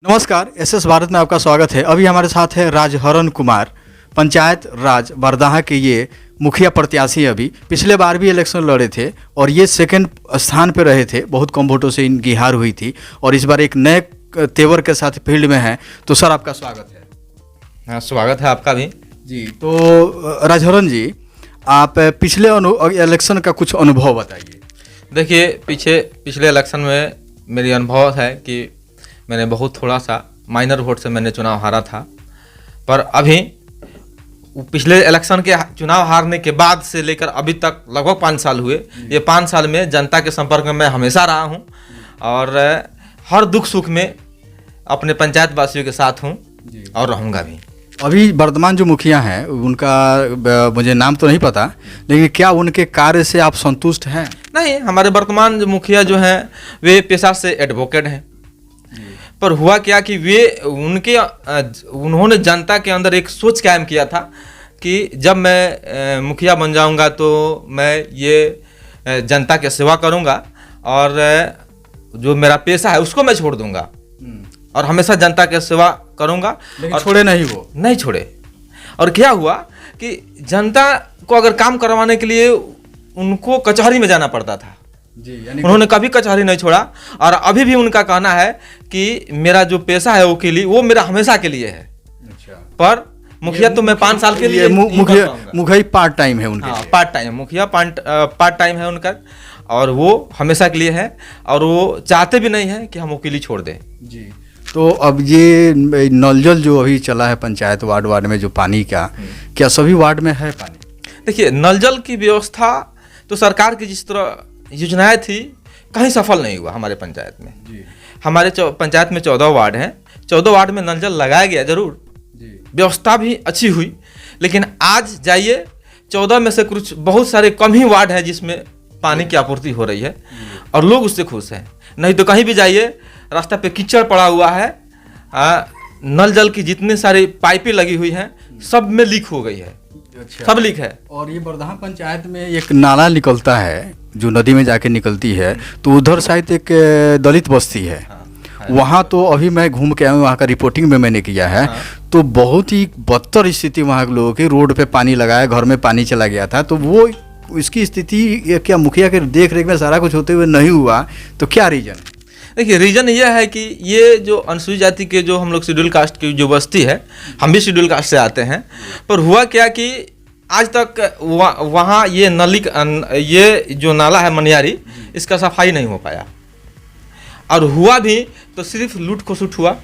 नमस्कार, एसएस भारत में आपका स्वागत है। अभी हमारे साथ है राजहरण कुमार, पंचायत राज बरदाहा के ये मुखिया प्रत्याशी। अभी पिछले बार भी इलेक्शन लड़े थे और ये सेकंड स्थान पे रहे थे। बहुत कम वोटों से इनकी हार हुई थी और इस बार एक नए तेवर के साथ फील्ड में हैं। तो सर, आपका स्वागत है। हाँ, स्वागत है आपका भी जी। तो राजहरण जी, आप पिछले इलेक्शन का कुछ अनुभव बताइए। देखिए, पिछले इलेक्शन में मेरी अनुभव है कि मैंने बहुत थोड़ा सा माइनर वोट से मैंने चुनाव हारा था। पर अभी पिछले इलेक्शन के चुनाव हारने के बाद से लेकर अभी तक लगभग 5 साल हुए। ये 5 साल में जनता के संपर्क में मैं हमेशा रहा हूँ और हर दुख सुख में अपने पंचायत वासियों के साथ हूँ और रहूँगा भी। अभी वर्तमान जो मुखिया हैं उनका मुझे नाम तो नहीं पता, लेकिन क्या उनके कार्य से आप संतुष्ट हैं? नहीं, हमारे वर्तमान जो मुखिया जो हैं वे पेशा से एडवोकेट हैं। पर हुआ क्या कि उन्होंने जनता के अंदर एक सोच कायम किया था कि जब मैं मुखिया बन जाऊंगा तो मैं ये जनता की सेवा करूंगा और जो मेरा पेशा है उसको मैं छोड़ दूंगा और हमेशा जनता की सेवा करूंगा। लेकिन छोड़े नहीं, वो नहीं छोड़े। और क्या हुआ कि जनता को अगर काम करवाने के लिए उनको कचहरी में जाना पड़ता था जी, उन्होंने कभी कचहरी नहीं छोड़ा। और अभी भी उनका कहना है कि मेरा जो पेशा है वकीली वो मेरा हमेशा के लिए है। अच्छा। पर मुखिया तो मैं 5 साल के लिए मुखिया पार्ट टाइम है उनके लिए। पार्ट टाइम मुखिया पार्ट टाइम है उनका और वो हमेशा के लिए है और वो चाहते भी नहीं है कि हम वकीली छोड़ दें। जी। तो अब ये नल जल जो अभी चला है पंचायत वार्ड में जो पानी का, क्या सभी वार्ड में है पानी? देखिए, नल जल की व्यवस्था तो सरकार की जिस तरह योजनाएं थी कहीं सफल नहीं हुआ हमारे पंचायत में जी। हमारे पंचायत में 14 वार्ड हैं। 14 वार्ड में नल जल लगाया गया जरूर, व्यवस्था भी अच्छी हुई। लेकिन आज जाइए 14 में से कुछ बहुत सारे कम ही वार्ड हैं जिसमें पानी की आपूर्ति हो रही है और लोग उससे खुश हैं। नहीं तो कहीं भी जाइए रास्ता पे कीचड़ पड़ा हुआ है। नल जल की जितनी सारी पाइपें लगी हुई हैं सब में लीक हो गई है। अच्छा। सब लीक है। और ये बरदाहा पंचायत में एक नाला निकलता है जो नदी में जाके निकलती है, तो उधर शायद एक दलित बस्ती है। वहाँ तो अभी मैं घूम के आया हूँ, वहाँ का रिपोर्टिंग में मैंने किया है। तो बहुत ही बदतर स्थिति वहाँ के लोगों की। रोड पे पानी लगाया, घर में पानी चला गया था। तो वो इसकी स्थिति क्या मुखिया के देख रेख में सारा कुछ होते हुए नहीं हुआ, तो क्या रीजन है? देखिए, रीजन ये है कि ये जो अनुसूचित जाति के जो हम लोग शेड्यूल कास्ट की जो बस्ती है, हम भी शेड्यूल कास्ट से आते हैं। पर हुआ क्या कि आज तक वहाँ ये जो नाला है मनियारी, इसका सफाई नहीं हो पाया और हुआ भी तो सिर्फ लूट खसुट हुआ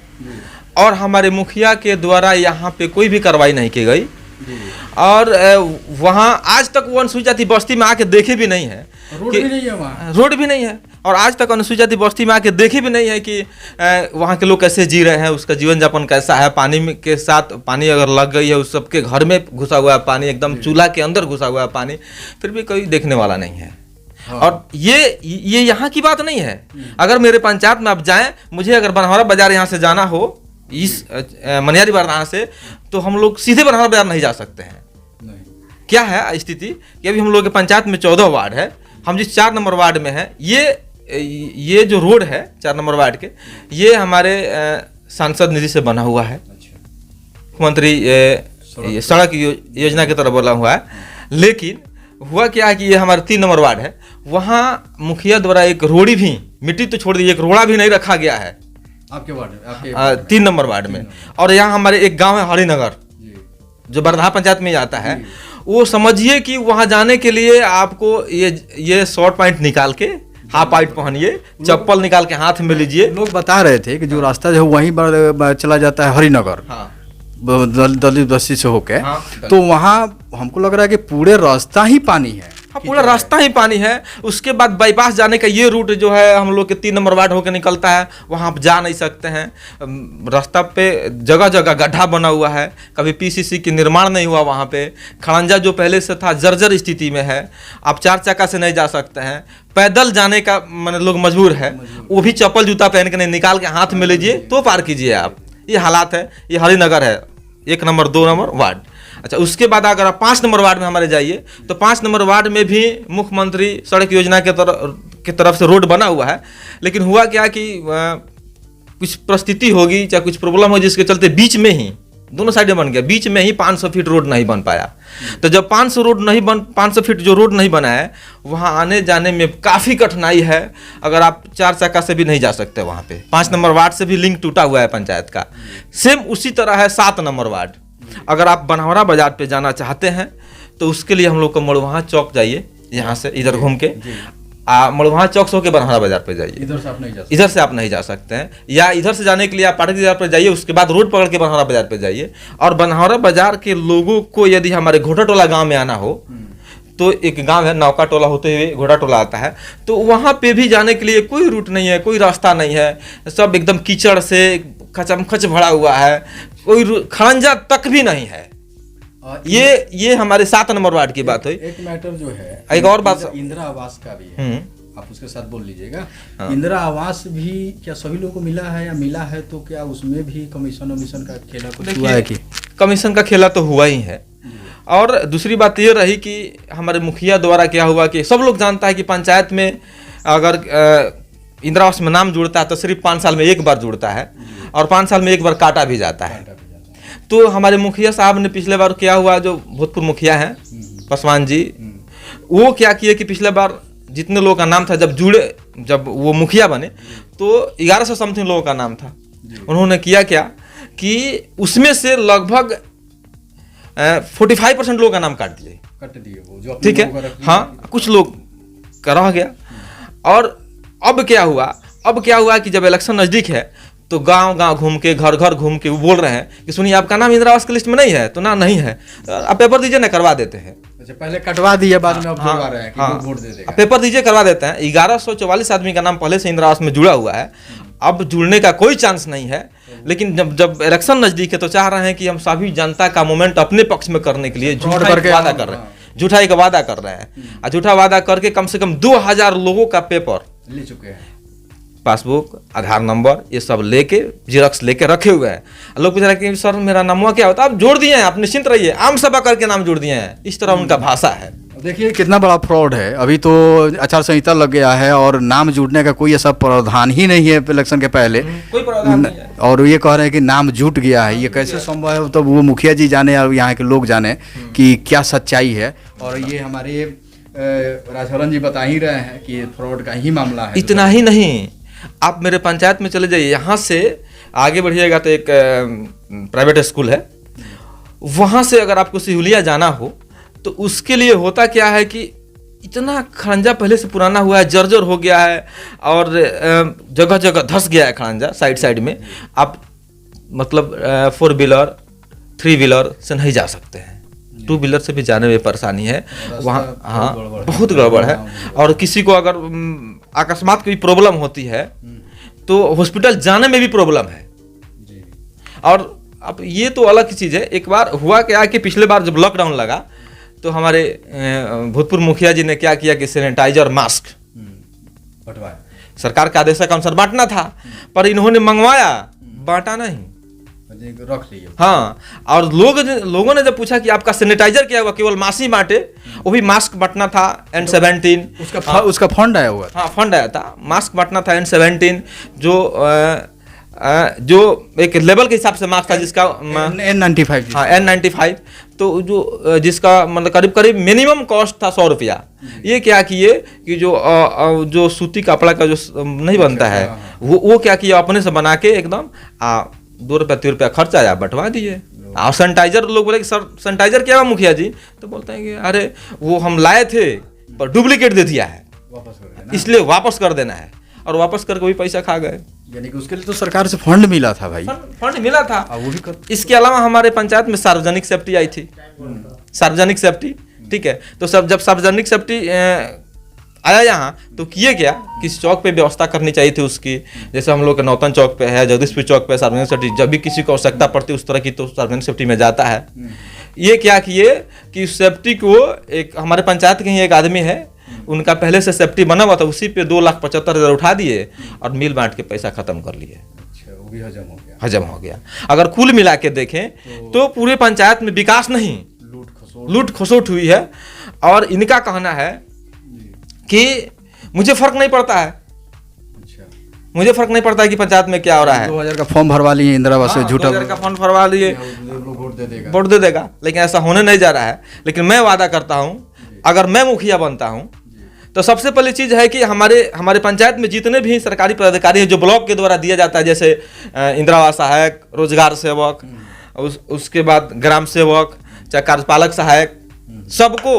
और हमारे मुखिया के द्वारा यहाँ पे कोई भी कार्रवाई नहीं की गई। और वहाँ आज तक वो अनुसूचित जाति बस्ती में आके देखे भी नहीं है। रोड भी नहीं है वहाँ। रोड भी नहीं है और आज तक अनुसूचित जाति बस्ती में आके देखे भी नहीं है कि वहाँ के लोग कैसे जी रहे हैं, उसका जीवन यापन कैसा है। पानी में के साथ पानी अगर लग गई है, उस सबके घर में घुसा हुआ है पानी, एकदम चूल्हा के अंदर घुसा हुआ है पानी, फिर भी कोई देखने वाला नहीं है। हाँ। और ये यहाँ की बात नहीं है। अगर मेरे पंचायत में आप जाएं, मुझे अगर बनहौरा बाजार यहाँ से जाना हो इस मनियारी बरदाहा से, तो हम लोग सीधे बनहौरा बाजार नहीं जा सकते हैं। क्या है स्थिति कि अभी हम लोग के पंचायत में 14 वार्ड है। हम जिस 4 नंबर वार्ड में है, ये जो रोड है 4 नंबर वार्ड के, ये हमारे सांसद निधि से बना हुआ है। मुख्यमंत्री ये सड़क योजना की तरह बोला हुआ है। लेकिन हुआ क्या है कि ये हमारे 3 नंबर वार्ड है, वहाँ मुखिया द्वारा एक रोड़ी भी, मिट्टी तो छोड़ दीजिए, एक रोड़ा भी नहीं रखा गया है आपके वार्ड में, 3 नंबर वार्ड में। और यहाँ हमारे एक गाँव है हरिनगर जो बरदाहा पंचायत में जाता है। वो समझिए कि वहां जाने के लिए आपको ये शॉर्ट पैंट निकाल के, हाफ पैंट पहनिए, चप्पल निकाल के हाथ में लीजिए। लोग बता रहे थे कि जो रास्ता जो वहीं चला जाता है हरिनगर, दलित बस्ती से होके, तो वहाँ हमको लग रहा है कि पूरे रास्ता ही पानी है। पूरा रास्ता ही पानी है। उसके बाद बाईपास जाने का ये रूट जो है हम लोग के 3 नंबर वार्ड होकर निकलता है, वहाँ आप जा नहीं सकते हैं। रास्ता पे जगह जगह गड्ढा बना हुआ है, कभी पीसीसी की निर्माण नहीं हुआ। वहाँ पे खड़ंजा जो पहले से था जर्जर स्थिति में है, आप 4 चक्का से नहीं जा सकते हैं। पैदल जाने का मतलब लोग मजबूर है, वो भी चप्पल जूता पहन के नहीं, निकाल के हाथ में लीजिए तो पार कीजिए आप। ये हालात है। ये हरिनगर है 1 नंबर 2 नंबर वार्ड। अच्छा, उसके बाद अगर आप 5 नंबर वार्ड में हमारे जाइए तो 5 नंबर वार्ड में भी मुख्यमंत्री सड़क योजना के तरफ से रोड बना हुआ है। लेकिन हुआ क्या कि कुछ परिस्थिति होगी, चाहे कुछ प्रॉब्लम हो, जिसके चलते बीच में ही दोनों साइडें बन गया, बीच में ही 500 फीट रोड नहीं बन पाया। तो जब 500 फीट जो रोड नहीं बना है, वहाँ आने जाने में काफ़ी कठिनाई है। अगर आप 4 चक्का से भी नहीं जा सकते वहाँ पे। 5 नंबर वार्ड से भी लिंक टूटा हुआ है पंचायत का। सेम उसी तरह है 7 नंबर वार्ड। अगर आप बनहौरा बाजार पे जाना चाहते हैं तो उसके लिए हम लोग को मड़ुआ चौक जाइए, यहाँ से इधर घूम के मड़ुआ चौक से होकर बनहौरा बाजार पे जाइए। इधर से आप नहीं जा सकते। इधर से आप नहीं जा सकते हैं, या इधर से जाने के लिए आप पाटक बाजार पर जाइए, उसके बाद रोड पकड़ के बनहौरा बाजार पे जाइए। और बनहौरा बाजार के लोगों को यदि हमारे घोटा टोला गांव में आना हो, तो एक गांव है नौका टोला होते हुए घोड़ा टोला आता है, तो वहां पे भी जाने के लिए कोई रूट नहीं है, कोई रास्ता नहीं है, सब एकदम कीचड़ से खचमखच भरा हुआ है, कोई खड़ंजा तक भी नहीं है। ये हमारे 7 नंबर वार्ड की बात हुई। एक मैटर जो है, एक और बात, इंदिरा आवास का भी है, आप उसके साथ बोल लीजिएगा। इंदिरा आवास भी क्या सभी लोगों को मिला है, या मिला है तो क्या उसमें भी कमीशन का खेला कुछ हुआ है? कि कमीशन का खेला तो हुआ ही है। और दूसरी बात ये रही कि हमारे मुखिया द्वारा क्या हुआ कि सब लोग जानता है कि पंचायत में अगर इंदिरा आवास में नाम जुड़ता है तो सिर्फ 5 साल में एक बार जुड़ता है, और 5 साल में एक बार काटा भी जाता है। तो हमारे मुखिया साहब ने पिछले बार क्या हुआ, जो भूतपूर्व मुखिया हैं पासवान जी, वो क्या किए कि पिछले बार जितने लोगों का नाम था, जब वो मुखिया बने तो 1100 समथिंग लोगों का नाम था। उन्होंने किया क्या कि उसमें से लगभग 45% लोगों का नाम काट दिए वो जो, ठीक है, हाँ, कुछ लोग का रह गया। और अब क्या हुआ कि जब इलेक्शन नजदीक है तो गांव घूम के, घर घर घूम के वो बोल रहे हैं कि सुनिए आपका नाम इंदिरा आवास की लिस्ट में नहीं है, तो ना नहीं है, आप पेपर दीजिए ना, करवा देते हैं। अच्छा, पहले कटवा दिया, बाद में अब करवा रहे हैं कि वो वोट दे देगा। पेपर दीजिए, करवा देते हैं। 1144 आदमी का नाम पहले से इंदिरा आवास में जुड़ा हुआ है, अब जुड़ने का कोई चांस नहीं है। लेकिन जब इलेक्शन नजदीक है तो चाह रहे हैं कि हम सभी जनता का मूवमेंट अपने पक्ष में करने के लिए झूठा एक वादा कर रहे हैं, झूठा एक वादा कर रहे हैं, और झूठा वादा करके कम से कम 2000 लोगों का पेपर ले चुके हैं, पासबुक, आधार नंबर, ये सब लेके जेरॉक्स लेके रखे हुए हैं। लोग पूछ रहे हैं कि सर मेरा नाम क्या होता है, आप जोड़ दिए हैं, आप निश्चिंत रहिए, आम सभा करके नाम जोड़ दिए हैं, इस तरह उनका भाषा है। देखिए कितना बड़ा फ्रॉड है। अभी तो आचार संहिता लग गया है और नाम जुड़ने का कोई ऐसा प्रावधान ही नहीं है इलेक्शन के पहले, कोई प्रावधान नहीं है। और ये कह रहे हैं कि नाम जुट गया है, ये कैसे संभव है? तो वो मुखिया जी जाने और यहाँ के लोग जाने कि क्या सच्चाई है। और ये हमारे राजहरण जी बता ही रहे हैं कि फ्रॉड का ही मामला है। इतना ही नहीं, आप मेरे पंचायत में चले जाइए, यहाँ से आगे बढ़िएगा तो एक प्राइवेट स्कूल है, वहाँ से अगर आपको सिहुलिया जाना हो तो उसके लिए होता क्या है कि इतना खड़ंजा पहले से पुराना हुआ है, जर्जर हो गया है, और जगह जगह धंस गया है खड़ंजा साइड में। आप मतलब 4 व्हीलर 3 व्हीलर से नहीं जा सकते हैं, 2 व्हीलर से भी जाने में परेशानी है वहाँ। हाँ, बहुत गड़बड़ है। और किसी को अगर अकस्मात कोई प्रॉब्लम होती है तो हॉस्पिटल जाने में भी प्रॉब्लम है। और अब ये तो अलग चीज़ है। एक बार हुआ क्या कि पिछले बार जब लॉकडाउन लगा तो हमारे भूतपूर्व मुखिया जी ने क्या किया कि सैनिटाइजर, मास्क बंटवाया, सरकार के आदेश के अनुसार बांटना था, पर इन्होंने मंगवाया, बांटा नहीं, रख लिया। हाँ, और लोगों ने जब पूछा कि आपका सैनिटाइजर क्या हुआ, केवल मास्क ही बांटे, वो भी मास्क बांटना था N17, उसका फंड आया हुआ था। हाँ, फंड आया था, मास्क बांटना था N17, जो एक लेवल के हिसाब से मास्क था, जिसका N95। हाँ, N95, तो जो जिसका मतलब करीब मिनिमम कॉस्ट था 100 रुपया। ये क्या किए कि जो सूती कपड़ा का जो नहीं बनता है, वो क्या किया, अपने से बना के एकदम 2 रुपया 3 रुपया खर्च आया, बंटवा दिए। और सैनिटाइजर, लोग बोले कि सर सैनिटाइजर क्या हुआ मुखिया जी, तो बोलते हैं कि अरे वो हम लाए थे पर डुप्लीकेट दे दिया है, इसलिए वापस कर देना है, और वापस करके वही पैसा खा गए। यानी कि उसके लिए तो सरकार से फंड मिला था भाई, फंड मिला था। वो भी इसके अलावा हमारे पंचायत में सार्वजनिक सेफ्टी आई थी, सार्वजनिक सेफ्टी, ठीक है। तो जब सार्वजनिक सेफ्टी आया यहाँ तो किए क्या, किसी चौक पे व्यवस्था करनी चाहिए थी उसकी, जैसे हम लोग के नौतन चौक पे है, जगदीशपुर चौक पे सार्वजनिक सेफ्टी, जब भी किसी को आवश्यकता पड़ती है उस तरह की तो सार्वजनिक सेफ्टी में जाता है। ये क्या किए कि सेफ्टी को, एक हमारे पंचायत के ही एक आदमी है, उनका पहले से सेफ्टी बना हुआ था, उसी पे 2,75,000 उठा दिए और मिल बांट के पैसा खत्म कर लिए। अच्छा, वो भी हजम हो गया। अगर कुल मिला के देखें तो पूरे पंचायत में विकास नहीं, लूट खसोट हुई है। और इनका कहना है कि मुझे फर्क नहीं पड़ता है। अच्छा, मुझे फर्क नहीं पड़ता है कि पंचायत में क्या हो रहा है। 2000 का फॉर्म भरवा लिए इंदिरा आवास से, झूठा 2000 का फंड भरवा लिए, वोट दे देगा, लेकिन ऐसा होने नहीं जा रहा है। लेकिन मैं वादा करता हूँ, अगर मैं मुखिया बनता हूँ तो सबसे पहली चीज़ है कि हमारे पंचायत में जितने भी सरकारी पदाधिकारी हैं जो ब्लॉक के द्वारा दिया जाता है, जैसे इंदिरा आवास सहायक, रोजगार सेवक, उसके बाद ग्राम सेवक, चाहे कार्यपालक सहायक, सबको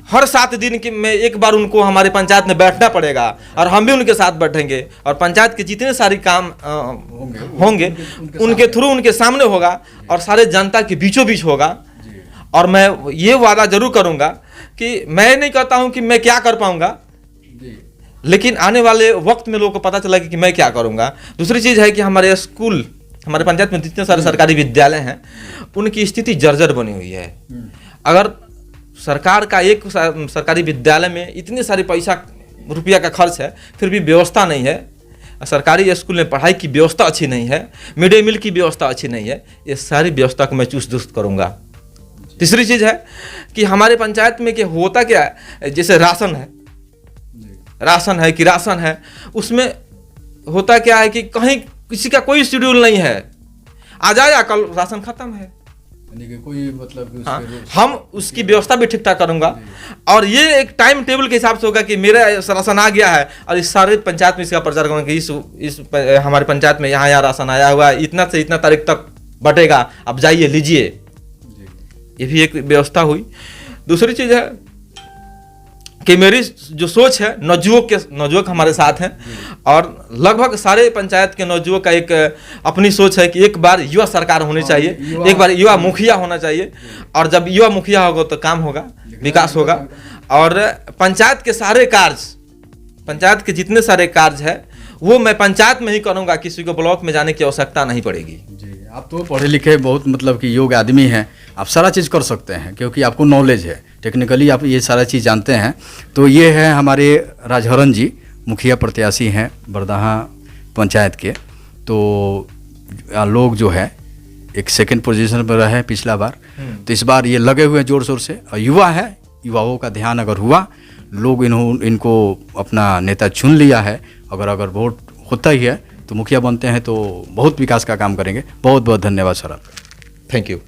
हर 7 दिन के में एक बार उनको हमारे पंचायत में बैठना पड़ेगा और हम भी उनके साथ बैठेंगे और पंचायत के जितने सारे काम होंगे उनके थ्रू, उनके सामने होगा और सारे जनता के बीचों बीच होगा। और मैं ये वादा जरूर करूंगा कि मैं नहीं कहता हूं कि मैं क्या कर पाऊंगा, लेकिन आने वाले वक्त में लोगों को पता चला कि मैं क्या करूंगा। दूसरी चीज़ है कि हमारे स्कूल, हमारे पंचायत में जितने सारे सरकारी विद्यालय हैं उनकी स्थिति जर्जर बनी हुई है। अगर सरकार का एक सरकारी विद्यालय में इतने सारे रुपया का खर्च है, फिर भी व्यवस्था नहीं है, सरकारी स्कूल में पढ़ाई की व्यवस्था अच्छी नहीं है, मिड डे मील की व्यवस्था अच्छी नहीं है, ये सारी व्यवस्था को मैं चुस्त दुरुस्त करूँगा। तीसरी चीज़ है कि हमारे पंचायत में क्या होता क्या है, जैसे राशन है, किरासन है, उसमें होता क्या है कि कहीं किसी का कोई शेड्यूल नहीं है, आज आया कल राशन खत्म है, कोई मतलब हम उसकी व्यवस्था भी ठीक ठाक करूंगा। और ये एक टाइम टेबल के हिसाब से होगा कि मेरा राशन आ गया है और इस सारे पंचायत में इसका प्रचार करूंगा कि इस हमारे पंचायत में यहाँ राशन आया हुआ है, इतना से इतना तारीख तक बटेगा, अब जाइए लीजिए। ये भी एक व्यवस्था हुई। दूसरी चीज़ है कि मेरी जो सोच है, नवयुवक हमारे साथ हैं और लगभग सारे पंचायत के नवयुवक का एक अपनी सोच है कि एक बार युवा सरकार होनी चाहिए, एक बार युवा मुखिया होना चाहिए, और जब युवा मुखिया होगा तो काम होगा, विकास होगा। और पंचायत के सारे कार्य, पंचायत के जितने सारे कार्य है वो मैं पंचायत में ही करूँगा, किसी को ब्लॉक में जाने की आवश्यकता नहीं पड़ेगी। जी, आप तो पढ़े लिखे बहुत मतलब कि योग्य आदमी हैं, आप सारा चीज़ कर सकते हैं क्योंकि आपको नॉलेज है, टेक्निकली आप ये सारा चीज़ जानते हैं। तो ये है हमारे राजहरण जी, मुखिया प्रत्याशी हैं बरदाहा पंचायत के। तो लोग जो है एक सेकंड पोजीशन पर रहे पिछला बार, तो इस बार ये लगे हुए हैं जोर शोर से, और युवा है, युवाओं का ध्यान अगर हुआ, लोग इनको अपना नेता चुन लिया है, अगर वोट होता ही है तो मुखिया बनते हैं तो बहुत विकास का काम करेंगे। बहुत बहुत धन्यवाद सर आपका। Thank you.